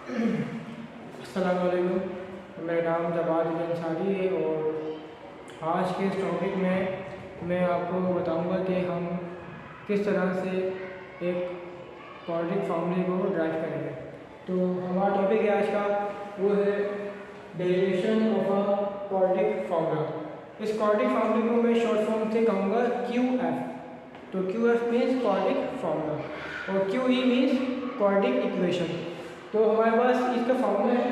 अस्सलाम वालेकुम। मेरा नाम जवाद अंसारी है और आज के इस टॉपिक में मैं आपको बताऊंगा कि हम किस तरह से एक क्वाड्रेटिक फॉर्मूले को ड्राइव करेंगे। तो हमारा टॉपिक है आज का, वो है derivation of a quadratic formula. इस क्वाड्रेटिक फार्मूले को मैं शॉर्ट फॉर्म से कहूँगा QF। तो QF मीन्स क्वाड्रेटिक फार्मूला और QE मीन्स क्वाड्रेटिक इक्वेशन। तो हमारे पास इसका फॉर्मूला है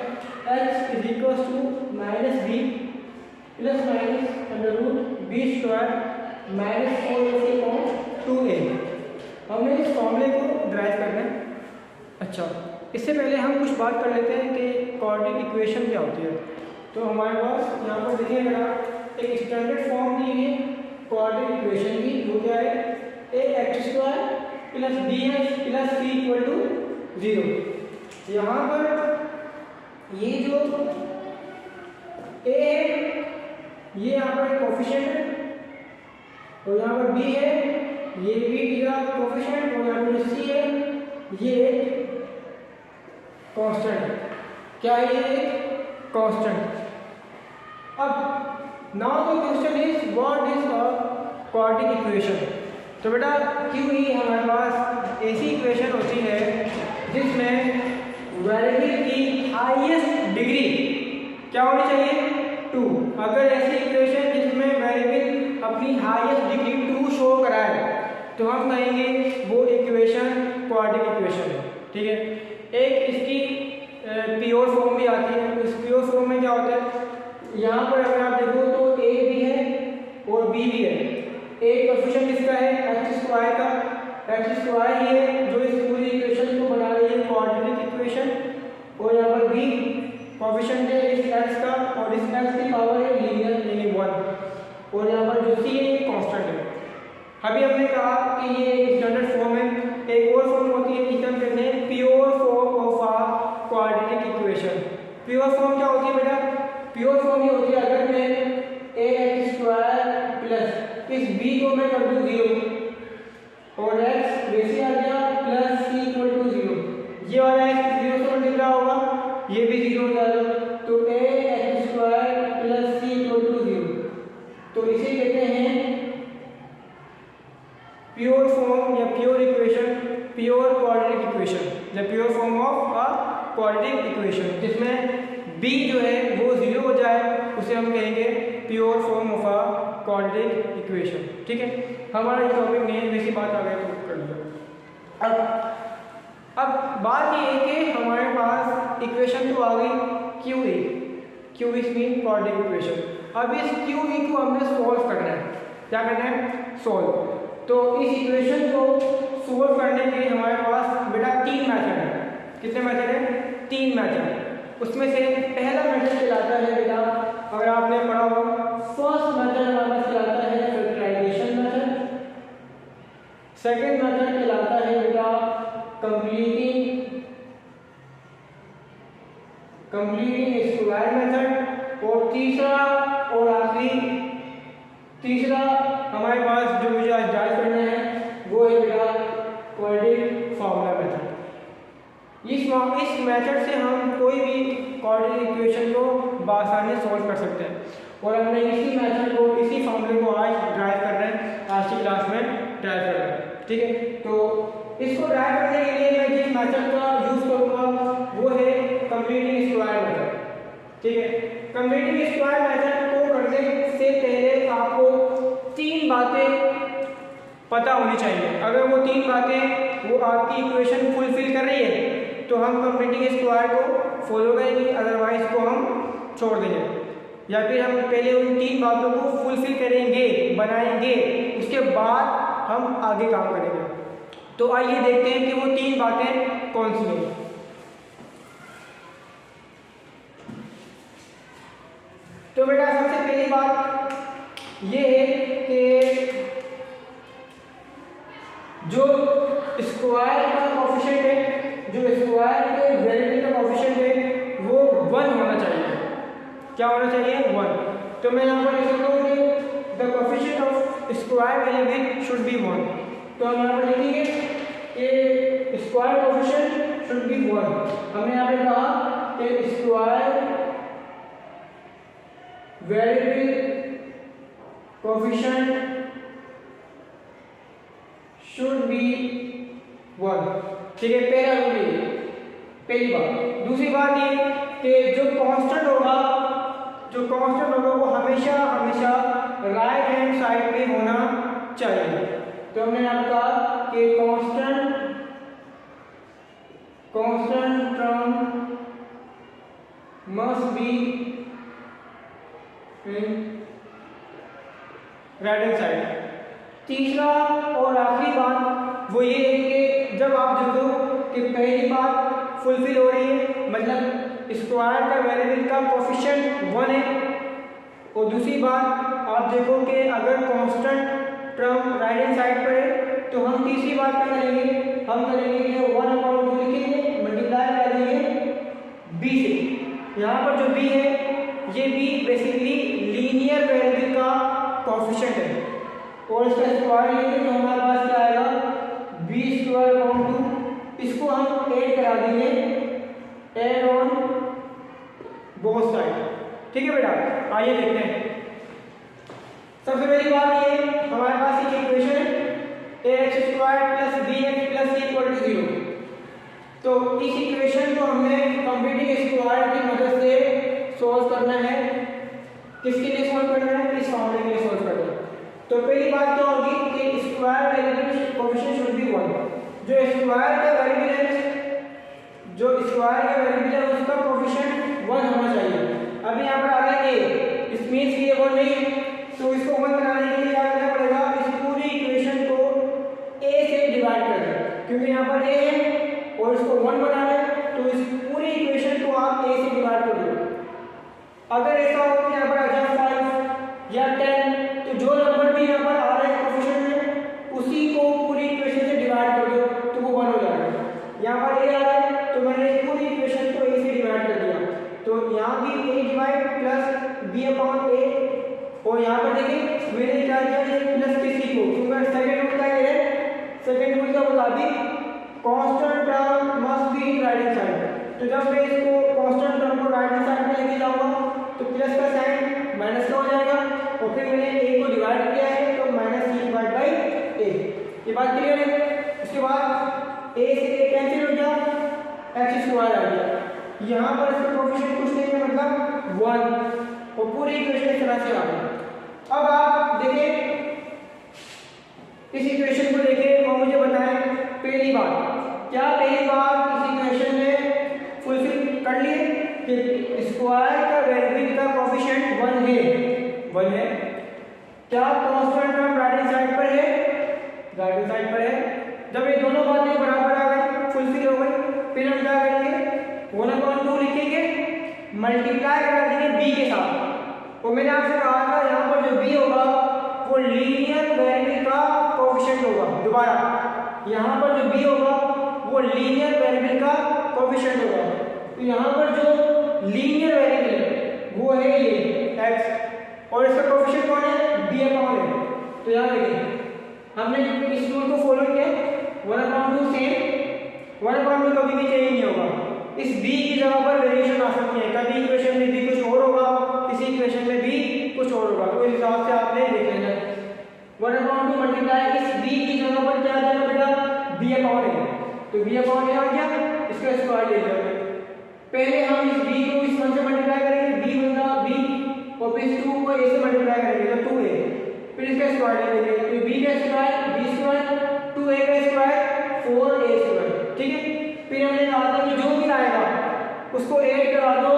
x is equal to minus B plus minus under root B square minus 4/2a। हमने इस फॉर्मूले को ड्राइव करना है। अच्छा, इससे पहले हम कुछ बात कर लेते हैं कि क्वाड्रेटिक इक्वेशन क्या होती है। तो हमारे पास यहाँ पर देखिएगा एक स्टैंडर्ड फॉर्म दी है क्वाड्रेटिक इक्वेशन की, वो क्या है ax² plus bx plus c equal to 0। यहाँ पर ये जो a है ये यहाँ पर कोफिशिएंट है और यहाँ पर b है ये b का कोफिशिएंट और यहाँ पर c है ये कांस्टेंट है। क्या है ये कांस्टेंट। अब now the question is what is a quadratic equation. तो बेटा QE हमारे पास ऐसी इक्वेशन होती है जिसमें वेरिएबल की हाईएस्ट डिग्री क्या होनी चाहिए 2। अगर ऐसी इक्वेशन जिसमें वेरिएबल अपनी हाईएस्ट डिग्री 2 शो कराए तो हम कहेंगे वो इक्वेशन क्वाड्रेटिक इक्वेशन है। ठीक है। एक इसकी प्योर फॉर्म भी आती है। इस प्योर फॉर्म में क्या होता है, यहाँ पर अगर आप देखो तो a भी है और b भी है। a कोएफिशिएंट किसका है x² का, x² ही है जो इस पूरी इक्वेशन को बना रही है क्वाड्रेटिक इक्वेशन। और यहाँ पर b कोएफिशिएंट है इस x का और इस x की पावर है लीनियर यानी 1। और यहाँ पर जो c है ये कांस्टेंट है। अभी हमने कहा कि ये एक स्टैंडर्ड फॉर्म है। एक और फॉर्म होती है जिसे हम कहते हैं pure form of a quadratic equation. Pure form क्या होती है बेटा, प्योर फॉर्म ये होती है अगर मैं ax² प्लस इस b को मैं कर दूं 0 और x वैसे आ गया प्लस c इक्वल टू 0। ये वाला x 0 से मल्टीप्लाई कितना होगा, ये भी 0 हो जाएगा। तो ax² plus c equal to 0। तो इसे कहते हैं प्योर फॉर्म या pure equation, pure quadratic equation, the pure form of a quadratic equation जिसमें b जो है वो 0 हो जाए उसे हम कहेंगे pure form of a quadratic equation. ठीक है। हमारा ये टॉपिक नहीं है, वैसी बात आ गई तो कर लिया। अब बात ये है कि हमारे पास इक्वेशन तो आ गई QE मीन क्वाड्रेटिक इक्वेशन। अब इस QE को हमने सॉल्व करना है। क्या करना है, सॉल्व। तो इस इक्वेशन को सॉल्व करने के लिए हमारे पास बेटा 3 मेथड है। कितने मेथड है, 3 मेथड। उसमें से पहला मेथड कहलाता है बेटा, अगर आपने पढ़ा हो फर्स्ट मेथड हमारे पास कहलाता है फैक्टराइजेशन मेथड। सेकंड मेथड कहलाता है बेटा कंप्लीटिंग स्क्वायर मेथड। और तीसरा हमारे पास जो मुझे आज ड्राइव करना है वो है बेटा क्वाड्रेटिक फार्मूला मेथड। इस मेथड से हम कोई भी क्वाड्रेटिक इक्वेशन को आसानी से सॉल्व कर सकते हैं। और हमने इसी मेथड को, इसी फार्मूले को आज ड्राइव कर रहे हैं, आज की क्लास में ड्राइव कर रहे हैं। ठीक है। तो इसको ड्राइव करने के लिए मैं जिस मेथड का यूज करूंगा वो है कंप्लीटिंग स्क्वायर मेथड। ठीक है। कंप्लीटिंग स्क्वायर मेथड को करने से पहले आपको 3 बातें पता होनी चाहिए। अगर वो 3 बातें वो आपकी इक्वेशन फुलफिल कर रही है तो हम कंप्लीटिंग स्क्वायर को फॉलो करेंगे, अदरवाइज को हम छोड़ देंगे। या फिर हम पहले उन 3 बातों को फुलफिल करेंगे, बनाएंगे, उसके बाद हम आगे काम करेंगे। तो आइए देखते हैं कि वो 3 बातें कौन सी हैं। तो बेटा सबसे पहली बात ये है कि जो स्क्वायर का कोएफिशिएंट है, जो स्क्वायर के वेरिएबल का कोएफिशिएंट है वो 1 होना चाहिए। क्या होना चाहिए, 1। तो मैं यहाँ पर लिख सकता हूँ कि the coefficient of square element should be 1। तो हम यहाँ पर लिखेंगे कि स्क्वायर कोएफिशिएंट शुड बी 1। हमने यहाँ पे कहा कि square variable coefficient should be 1। ठीक है, पहला रूल ये, पहली बात। दूसरी बात ये कि जो कांस्टेंट होगा वो हमेशा राइट हैंड साइड पे होना चाहिए। तो हमने यहाँ कहा कि constant term must be in right hand side. तीसरा और आखिरी बात वो ये है कि जब आप देखो कि पहली बात फुलफिल हो रही है, मतलब स्क्वायर का वेरिएबल का कोएफिशिएंट 1 है, और दूसरी बात आप देखो कि अगर constant term right hand side पर है तो हम तीसरी बात क्या करेंगे, हम करेंगे कि 1/2 लिखेंगे, मल्टीप्लाई करेंगे b से। यहाँ पर जो b है ये b बेसिकली लीनियर वेरिएबल का कोएफिशिएंट है, और इसका स्क्वायर लेंगे तो हमारे पास क्या आएगा b²/2। इसको हम ऐड करा देंगे, ऐड ऑन बोथ साइड। ठीक है बेटा, आइए देखते हैं। सबसे पहली बात ये हमारे पास एक इक्वेशन है ax² + bx + c = 0। तो इस इक्वेशन को हमने कंप्लीटिंग स्क्वायर की मदद से सॉल्व करना है। किसके लिए सॉल्व करना है? इस फॉर्मूले के लिए सॉल्व करना है। तो पहली बात क्या होगी कि square variable coefficient should be 1। जो स्क्वायर का वेरिएबल है उसका कोएफिशिएंट 1 होना चाहिए। अभी यहाँ पर आ रहा है a, इस मींस कि ये 1 नहीं है, तो इसको 1 बनाने के लिए क्या करना पड़ेगा, इस पूरी इक्वेशन को a से डिवाइड कर दें, क्योंकि यहाँ पर a है और इसको 1 बनाना है, तो इस पूरी इक्वेशन को आप a से डिवाइड कर दो। अगर ऐसा हो कि यहाँ पर आ जाए 5 या 10, तो जो नंबर भी यहाँ पर आ रहा है कोएफिशिएंट में उसी को पूरी इक्वेशन से डिवाइड कर दो, तो वो 1 हो जाएगा। यहाँ पर a आ रहा है तो मैंने इस पूरी इक्वेशन को a से डिवाइड कर दिया, तो यहाँ भी a डिवाइड प्लस b/a, और यहाँ पर देखिए मैंने क्या किया, इस प्लस के c को, क्योंकि सेकंड रूल क्या है, सेकंड रूल का मुताबिक constant term must be in right hand side. तो जब मैं इसको कांस्टेंट टर्म को राइट हैंड साइड में लेके जाऊंगा तो प्लस का साइन माइनस का हो जाएगा, और फिर मैंने a को डिवाइड किया है तो -c/a। ये बात क्लियर है? इसके बाद a से a कैंसिल हो गया, x² आ गया। यहाँ पर इसका कोएफिशिएंट कुछ नहीं है, मतलब 1, और पूरी इक्वेशन इस तरह से आ गई। अब आप देखें इस इक्वेशन को देखें और मुझे बताएं पहली बात इस इक्वेशन ने फुलफिल कर लिए कि स्क्वायर का वेरिएबल का कोएफिशिएंट 1 है। क्या constant term right hand side पर है? राइट हैंड साइड पर है। जब ये दोनों बातें बराबर आ गई, फुलफिल हो गई, फिर हम क्या करेंगे, 1/2 लिखेंगे, मल्टीप्लाई कर देंगे b के साथ। और मैंने आपसे कहा था यहाँ पर जो b होगा वो लीनियर वेरिएबल का कोएफिशिएंट होगा। दोबारा यहाँ पर जो b होगा वो लीनियर वेरिएबल का कोएफिशिएंट होगा। तो यहाँ पर जो लीनियर वेरिएबल है वो है ये x, और इसका कोएफिशिएंट कौन है? b/a। तो यहाँ देखिए हमने इस रूल को फॉलो किया, 1/2 सेम, 1/2 कभी भी चेंज नहीं होगा। इस b की जगह पर वेरिएशन आ सकती है, कभी इक्वेशन में b कुछ और होगा, किसी इक्वेशन में b कुछ और होगा, तो इस हिसाब से आपने देख लेना है। 1/2 मल्टीप्लाई इस b की जगह पर क्या आ जाएगा बेटा, b/a, तो b/a आ गया, इसका स्क्वायर ले लेंगे। पहले हम इस b को इस 1 से मल्टीप्लाई करेंगे, b बनेगा b, और फिर इस 2 को a से मल्टीप्लाई करेंगे तो 2a, फिर इसका स्क्वायर ले लेंगे, तो b का स्क्वायर b², 2a का स्क्वायर 4a²। ठीक है, फिर हमने कहा था कि जो भी आएगा उसको ऐड करा दो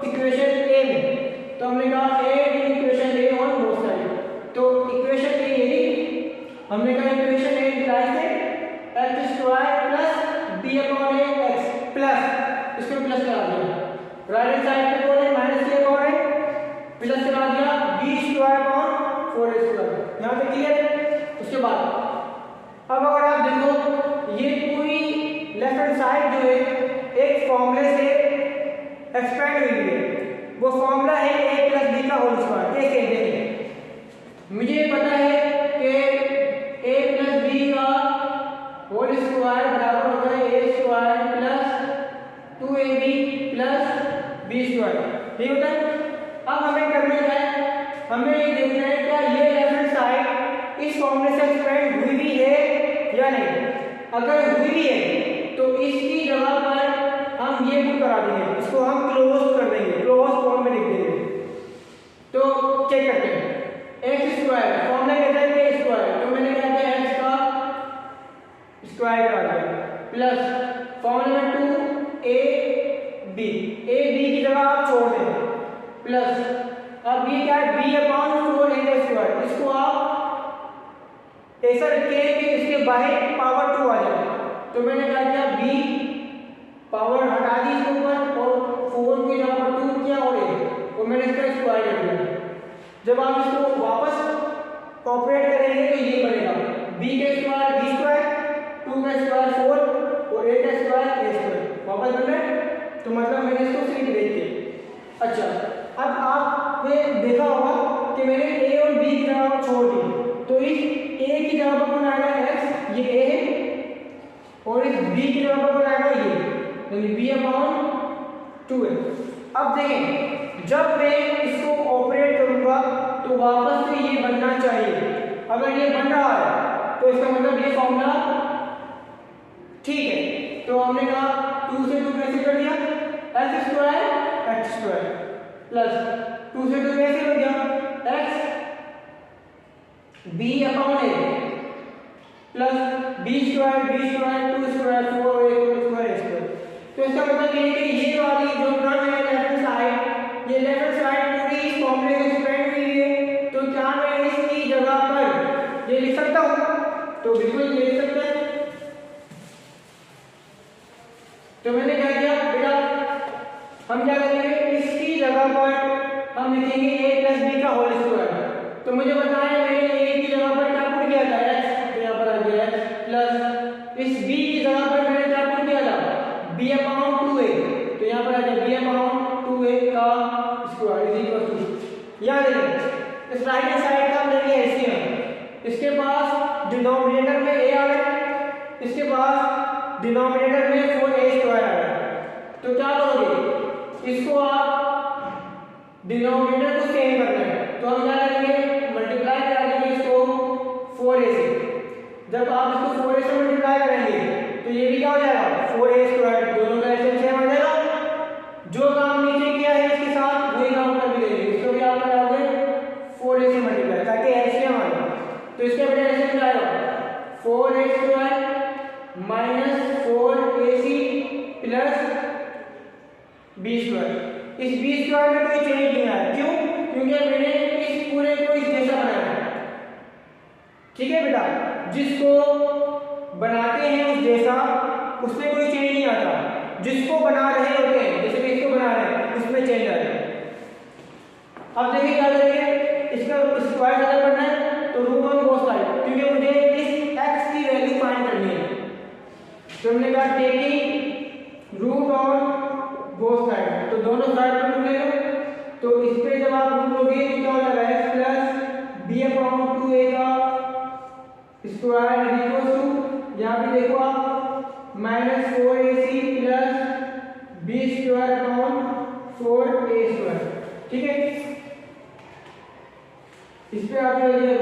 इक्वेशन a में, तो हमने कहा add in equation a on both side. तो इक्वेशन a यही हमने कहा, इक्वेशन a डिराइव से x² + b/a x प्लस, इसको प्लस करा दिया, राइट हैंड साइड पे कौन है, -c/a है, प्लस करा दिया b²/4a²। यहाँ पे क्लियर है? उसके बाद अब अगर आप देखो ये पूरी लेफ्ट हैंड साइड जो है एक फॉर्मूले से एक्सपेंड हुई है, वो फॉर्मूला है a + b का होल स्क्वायर। कैसे देखें, मुझे पता है कि a + b का होल स्क्वायर बराबर होता है a² + बी स्क्वायर, ठीक होता है। अब हमें करना क्या है, हमें ये देखना है क्या ये लेफ्ट हैंड साइड इस फॉर्मूले से एक्सपेंड हुई भी है या नहीं। अगर हुई भी है तो इसकी जगह पर हम ये पुट करा देंगे, इसको हम क्लोज कर देंगे, क्लोज फॉर्म में लिख देंगे। तो चेक करते हैं, एक्स स्क्वायर फॉर्मूला कहता है कि स्क्वायर, तो मैंने क्या किया एक्स का स्क्वायर करा दिया प्लस फॉर्मूला में 2ab, ab की जगह आप छोड़ दें प्लस अब ये क्या है b अपॉन 4a स्क्वायर, इसको आप ऐसा रखें कि इसके बाहर पावर 2 आ जाए। तो मैंने क्या किया b पावर हटा दी इसके ऊपर और 4 की जगह पर 2 किया और a, और मैंने इसका स्क्वायर कर दिया। जब आप इसको वापस ऑपरेट करेंगे तो ये बनेगा b का स्क्वायर b स्क्वायर, 2 का स्क्वायर 4 और a का स्क्वायर a स्क्वायर, वापस बन रहा है। तो मतलब मैंने इसको सीट दे दिया। अच्छा, अब आपने देखा होगा कि मैंने a और b की जगह छोड़ दी, तो इस a की जगह पर कौन आएगा x, ये a है, और इस b की जगह पर कौन आएगा ये, यानी b अपॉन 2 है। अब देखें जब मैं इसको ऑपरेट करूंगा तो वापस से ये बनना चाहिए। अगर ये बन रहा है तो इसका मतलब ये फॉर्मूला ठीक है। तो हमने कहा 2 से 2 कैसे कर दिया, एक्स स्क्वायर प्लस 2 से 2 कैसे हो गया x b upon a plus b square 2 square 4 a square. तो इसका मतलब ये है कि ये वाली जो टर्म है लेफ्ट साइड, ये लेफ्ट साइड पूरी इस फॉर्मूले से एक्सपेंड हुई है। तो क्या मैं इसकी जगह पर ये लिख सकता हूँ, तो बिल्कुल ये लिख सकते हैं। तो मैंने क्या किया बेटा, हम क्या करेंगे इसकी जगह पर हम लिखेंगे a प्लस b का होल स्क्वायर। तो मुझे बताएं मैंने a की जगह पर क्या पुट किया था x, तो यहाँ पर आ गया x प्लस इस b की जगह पर मैंने क्या पुट किया था b अपॉन 2a, तो यहाँ पर आ गया b अपॉन 2a का स्क्वायर इज इक्वल टू, याद रखें इस राइट हैंड साइड का हम लेंगे एलसीएम, इसके पास डिनोमिनेटर में a आ गया, इसके पास डिनोमिनेटर में 4a स्क्वायर आ गया। तो क्या करोगे, इसको आप डिनोमिनेटर को सेम करना है, तो हम क्या करेंगे मल्टीप्लाई करा देंगे इसको 4a से। जब आप इसको 4a से मल्टीप्लाई करेंगे तो ये भी क्या हो जाएगा 4a स्क्वायर, दोनों का एलसीएम सेम आ जाएगा। जो काम नीचे किया है इसके साथ वही काम कर भी देंगे, इसको भी आप कराओगे 4a से मल्टीप्लाई ताकि एलसीएम आ जाए। तो इसके बजाय एलसीएम क्या आएगा 4a square minus 4ac plus b square. इस b स्क्वायर में कोई चेंज नहीं आया, क्यों, क्योंकि मैंने इस पूरे को इस जैसा बनाया है। ठीक है बेटा, जिसको बनाते हैं उस जैसा उसमें कोई चेंज नहीं आता, जिसको बना रहे होते हैं जैसे कि इसको बना रहे हैं उसमें चेंज आता है। अब देखिए क्या करेंगे, इसका स्क्वायर अगर करना है तो रूट ऑन बोथ साइड, क्योंकि मुझे इस x की वैल्यू फाइंड करनी है। तो हमने कहा taking root on both side, तो दोनों साइड पर रूट ले लो। तो इस पे जब आप रूट लोगे तो क्या हो जाएगा x plus b upon 2a का स्क्वायर इज इक्वल टू, यहाँ पे देखो आप minus 4ac plus b square upon 4a square. ठीक है, इस पे आप ले लिया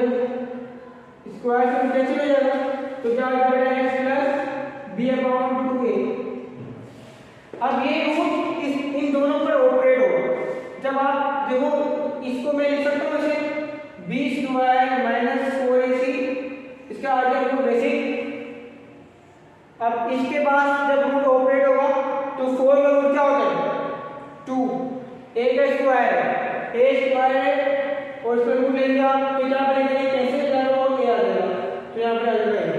स्क्वायर से कैंसिल हो जाएगा, तो क्या हो जाएगा x plus b upon 2a। अब ये रूट इन दोनों पर ऑपरेट होगा। जब आप देखो इसको मैं लिख सकता हूँ ऐसे b स्क्वायर माइनस 4ac, इसका आ गया रूट बेसिक। अब इसके बाद जब रूट ऑपरेट होगा तो 4 का रूट क्या होता है 2, a का स्क्वायर a स्क्वायर है और इसका रूट ले लिया आप, तो क्या करेंगे कैसे जाएगा और क्या आ जाएगा, तो यहाँ पर आ जाएगा।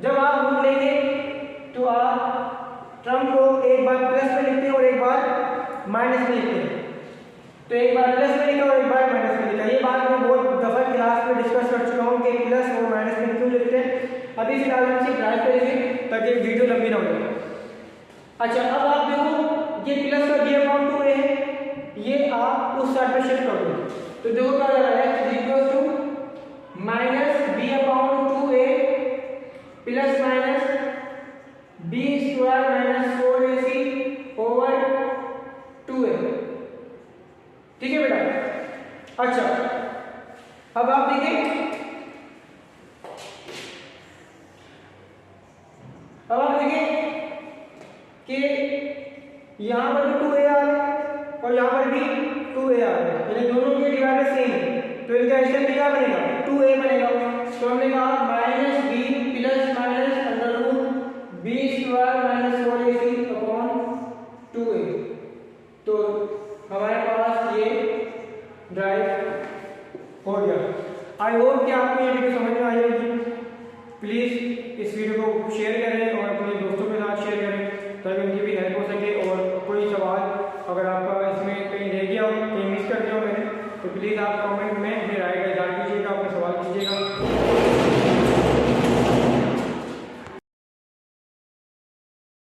जब आप रूट लेंगे तो आप टर्म को एक बार प्लस में लिखते हैं और एक बार माइनस में लिखते हैं। तो एक बार प्लस में लिखा और एक बार माइनस में लिखा। ये बात मैं बहुत दफा क्लास में डिस्कस कर चुका हूँ कि प्लस और माइनस में क्यों लिखते हैं। अभी फिलहाल हम इसे ड्राइव करेंगे ताकि वीडियो लंबी ना हो जाए। अच्छा, अब आप देखो ये प्लस का b अपॉन 2a है, ये आप उस साइड पर शिफ्ट कर दो, तो देखो क्या हो जाएगा x is equal to minus b upon 2a plus minus b square minus 4ac over 2a। अच्छा, अब आप देखिए, कि यहाँ पर भी 2a आ रहा है और यहाँ पर भी 2a आ रहा है, यानी दोनों के डिवाइडर सेम है, तो इनका स्टेप क्या बनेगा, 2a बनेगा। तो हमने कहा -b प्लस -√2